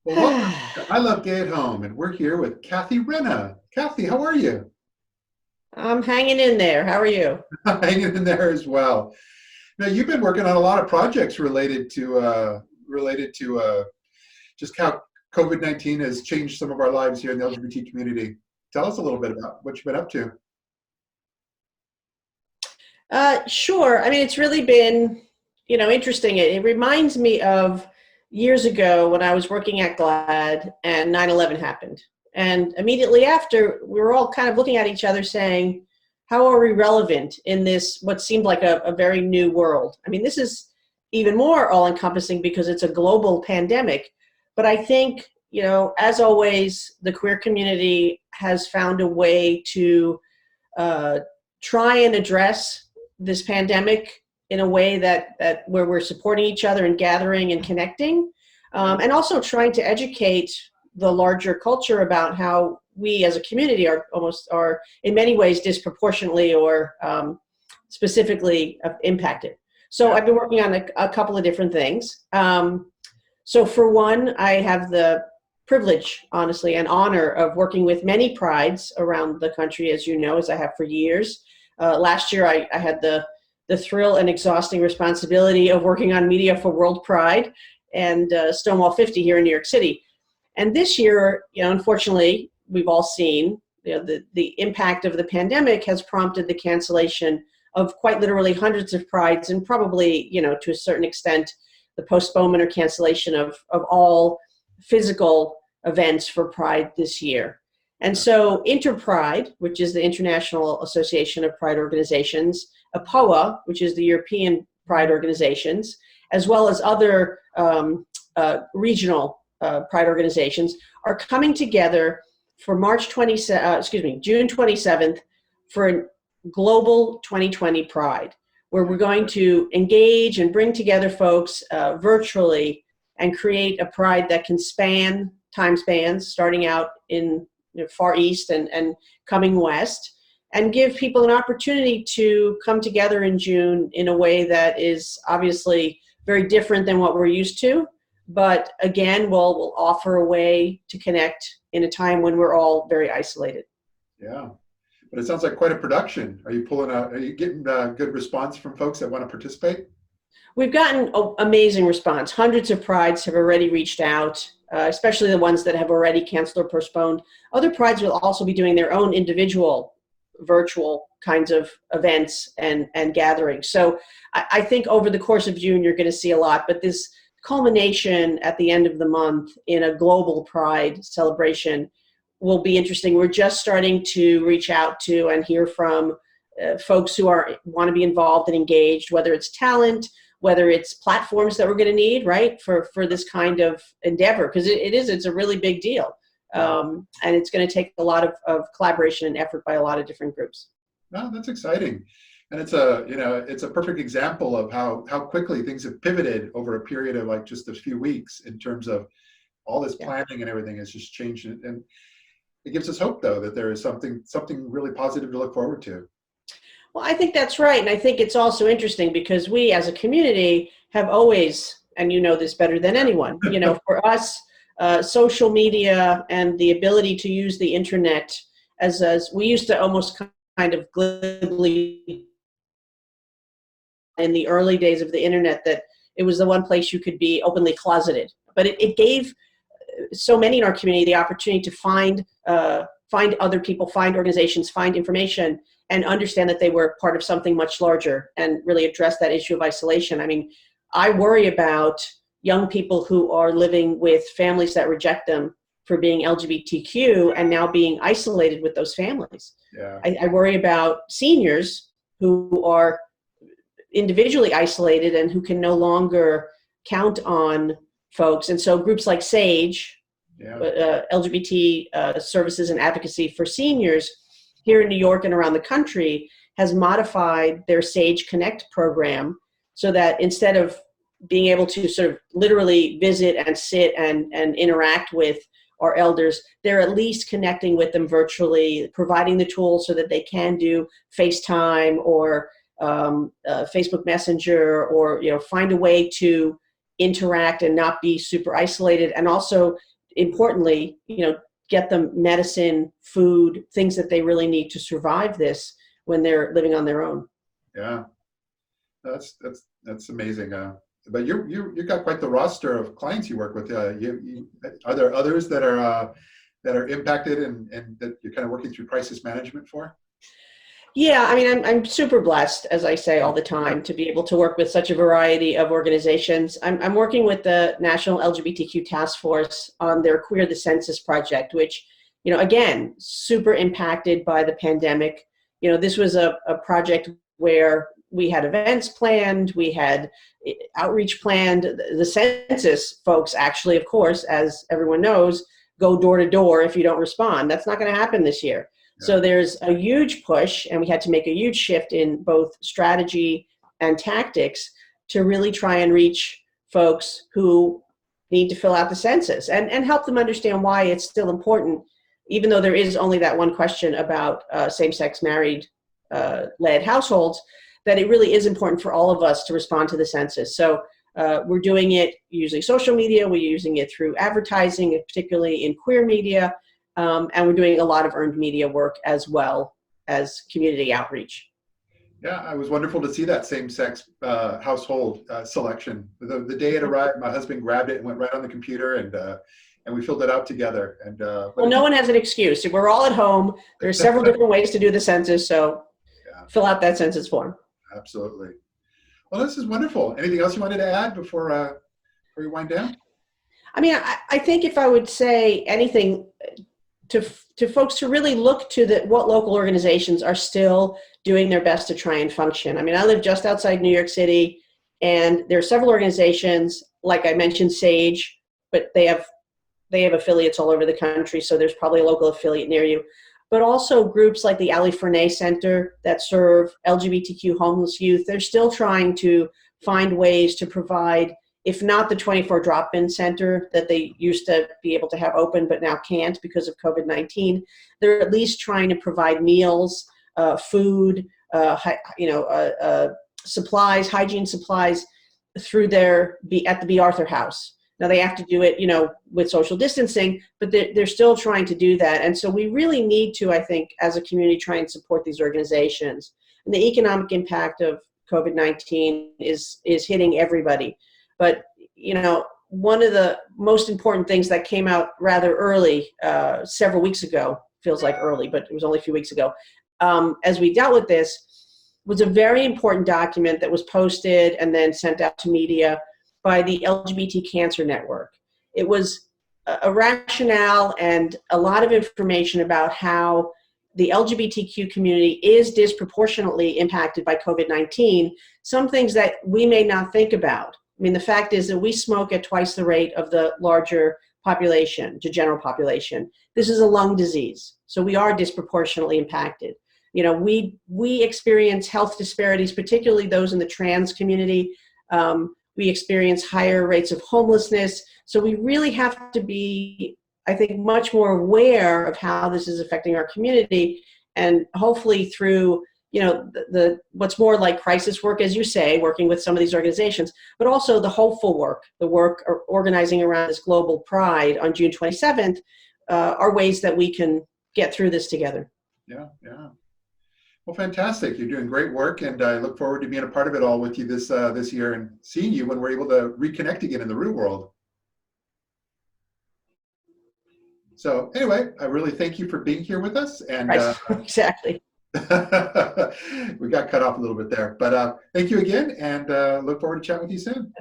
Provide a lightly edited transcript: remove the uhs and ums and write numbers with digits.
Well, welcome to I Love Gay at Home, and we're here with Cathy Renna. Cathy, how are you? I'm hanging in there. How are you? Hanging in there as well. Now, you've been working on a lot of projects related to just how COVID-19 has changed some of our lives here in the LGBT community. Tell us a little bit about what you've been up to. Sure. I mean, it's really been, interesting. It reminds me of years ago when I was working at GLAAD and 9/11 happened. And immediately after, we were all kind of looking at each other saying, how are we relevant in this, what seemed like a very new world? I mean, this is even more all-encompassing because it's a global pandemic. But I think, as always, the queer community has found a way to uh, try and address this pandemic in a way that where we're supporting each other and gathering and connecting, and also trying to educate the larger culture about how we as a community are in many ways disproportionately or specifically impacted. So Yeah. I've been working on a couple of different things. So for one, I have the privilege, honestly, and honor of working with many prides around the country, as you know, as I have for years. Last year, I had the thrill and exhausting responsibility of working on media for World Pride and Stonewall 50 here in New York City. And this year, unfortunately, we've all seen the impact of the pandemic has prompted the cancellation of quite literally hundreds of prides and probably, to a certain extent, the postponement or cancellation of all physical events for Pride this year. And so InterPride, which is the International Association of Pride Organizations, APOA, which is the European Pride Organizations, as well as other regional Pride organizations, are coming together for June 27th for a global 2020 Pride, where we're going to engage and bring together folks virtually and create a Pride that can span time spans, starting out in Far East and coming west, and give people an opportunity to come together in June in a way that is obviously very different than what we're used to, but again, will offer a way to connect in a time when we're all very isolated. Yeah. But it sounds like quite a production. Are you getting good response from folks that want to participate? We've gotten amazing response. Hundreds of prides have already reached out, especially the ones that have already canceled or postponed. Other prides will also be doing their own individual virtual kinds of events and gatherings. So I think over the course of June, you're going to see a lot, but this culmination at the end of the month in a global Pride celebration will be interesting. We're just starting to reach out to and hear from folks who want to be involved and engaged, whether it's talent, whether it's platforms that we're going to need, right, for this kind of endeavor, because it's a really big deal. And it's going to take a lot of collaboration and effort by a lot of different groups. No, that's exciting. And it's a perfect example of how quickly things have pivoted over a period of like just a few weeks in terms of all this planning and everything has just changed. And it gives us hope, though, that there is something really positive to look forward to. Well, I think that's right. And I think it's also interesting because we as a community have always, and you know this better than anyone, for us, social media and the ability to use the internet as we used to almost kind of glibly in the early days of the internet that it was the one place you could be openly closeted. But it gave so many in our community the opportunity to find other people, find organizations, find information, and understand that they were part of something much larger and really address that issue of isolation. I mean, I worry about young people who are living with families that reject them for being LGBTQ and now being isolated with those families. Yeah. I worry about seniors who are individually isolated and who can no longer count on folks. And so groups like SAGE, LGBT Services and Advocacy for Seniors here in New York and around the country, has modified their SAGE Connect program so that instead of being able to sort of literally visit and sit and interact with our elders, they're at least connecting with them virtually, providing the tools so that they can do FaceTime or Facebook Messenger, or find a way to interact and not be super isolated, and also importantly, get them medicine, food, things that they really need to survive this when they're living on their own. Yeah, that's amazing. But you got quite the roster of clients you work with. Are there others that are impacted and that you're kind of working through crisis management for? Yeah, I mean, I'm super blessed, as I say all the time, to be able to work with such a variety of organizations. I'm working with the National LGBTQ Task Force on their Queer the Census project, which, again, super impacted by the pandemic. This was a project where we had events planned, we had outreach planned. The census folks actually, of course, as everyone knows, go door to door if you don't respond. That's not going to happen this year. So there's a huge push, and we had to make a huge shift in both strategy and tactics to really try and reach folks who need to fill out the census and help them understand why it's still important, even though there is only that one question about same-sex married led households, that it really is important for all of us to respond to the census. So we're doing it using social media, we're using it through advertising, particularly in queer media, and we're doing a lot of earned media work as well as community outreach. Yeah, it was wonderful to see that same-sex household selection. The day it arrived, my husband grabbed it and went right on the computer, and we filled it out together. And well, no one has an excuse. We're all at home. There's several different ways to do the census, so fill out that census form. Absolutely. Well, this is wonderful. Anything else you wanted to add before we wind down? I mean, I think if I would say anything to folks to really look to what local organizations are still doing their best to try and function. I mean, I live just outside New York City, and there are several organizations, like I mentioned, SAGE, but they have affiliates all over the country, so there's probably a local affiliate near you. But also groups like the Ali Forney Center that serve LGBTQ homeless youth. They're still trying to find ways to provide, if not the 24 drop-in center that they used to be able to have open but now can't because of COVID-19, they're at least trying to provide meals, food, supplies, hygiene supplies through at the B. Arthur House. Now they have to do it, with social distancing, but they're still trying to do that. And so we really need to, I think, as a community, try and support these organizations. And the economic impact of COVID-19 is hitting everybody. But, one of the most important things that came out rather early, several weeks ago, feels like early, but it was only a few weeks ago, as we dealt with this, was a very important document that was posted and then sent out to media by the LGBT Cancer Network. It was a rationale and a lot of information about how the LGBTQ community is disproportionately impacted by COVID-19, some things that we may not think about. I mean, the fact is that we smoke at twice the rate of the larger population, the general population. This is a lung disease, so we are disproportionately impacted. We experience health disparities, particularly those in the trans community. We experience higher rates of homelessness. So we really have to be, I think, much more aware of how this is affecting our community, and hopefully through, the what's more like crisis work, as you say, working with some of these organizations, but also the hopeful work, the work organizing around this global pride on June 27th, are ways that we can get through this together. Yeah. Well, fantastic. You're doing great work, and I look forward to being a part of it all with you this year and seeing you when we're able to reconnect again in the real world. So anyway, I really thank you for being here with us. And right. Exactly. We got cut off a little bit there, but thank you again, and look forward to chatting with you soon.